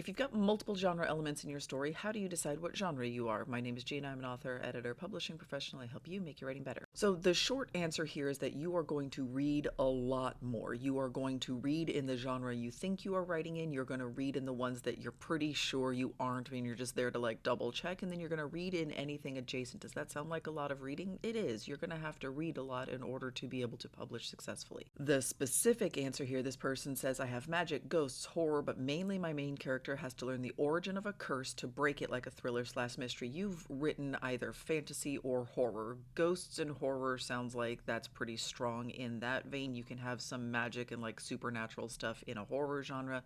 If you've got multiple genre elements in your story, how do you decide what genre you are? My name is Gina. I'm an author, editor, publishing professional. I help you make your writing better. So the short answer here is that you are going to read a lot more. You are going to read in the genre you think you are writing in. You're going to read in the ones that you're pretty sure you aren't. I mean, you're just there to like double check, and then you're going to read in anything adjacent. Does that sound like a lot of reading? It is. You're going to have to read a lot in order to be able to publish successfully. The specific answer here, this person says, I have magic, ghosts, horror, but mainly my main character has to learn the origin of a curse to break it like a thriller/mystery. You've written either fantasy or horror. Ghosts and horror sounds like that's pretty strong in that vein. You can have some magic and like supernatural stuff in a horror genre.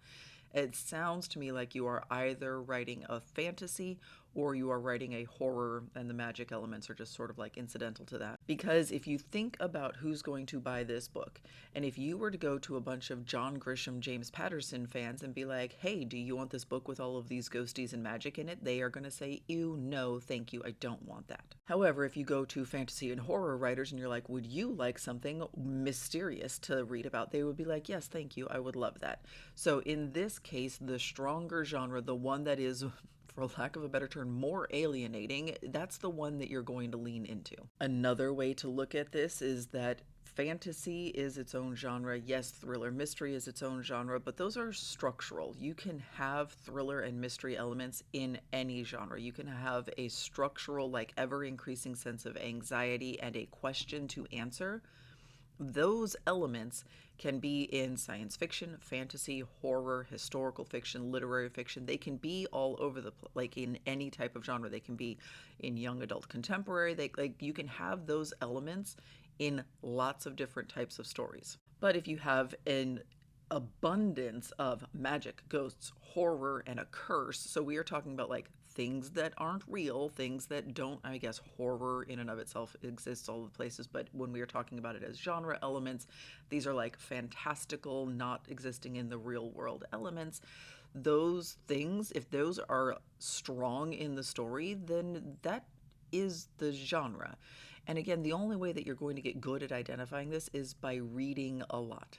It sounds to me like you are either writing a fantasy or you are writing a horror, and the magic elements are just sort of like incidental to that. Because if you think about who's going to buy this book, and if you were to go to a bunch of John Grisham, James Patterson fans and be like, hey, do you want this book with all of these ghosties and magic in it? They are going to say, ew, no, thank you, I don't want that. However, if you go to fantasy and horror writers and you're like, would you like something mysterious to read about? They would be like, yes, thank you, I would love that. So in this case, the stronger genre, the one that is, for lack of a better term, more alienating, that's the one that you're going to lean into. Another way to look at this is that fantasy is its own genre. Yes, thriller mystery is its own genre, but those are structural. You can have thriller and mystery elements in any genre. You can have a structural, like ever increasing sense of anxiety and a question to answer. Those elements can be in science fiction, fantasy, horror, historical fiction, literary fiction. They can be all over the place, like in any type of genre. They can be in young adult contemporary. They like you can have those elements in lots of different types of stories. But if you have an abundance of magic, ghosts, horror, and a curse. So we are talking about like things that aren't real, things that don't, I guess horror in and of itself exists all the places, but when we are talking about it as genre elements, these are like fantastical, not existing in the real world elements. Those things, if those are strong in the story, then that is the genre. And again, the only way that you're going to get good at identifying this is by reading a lot.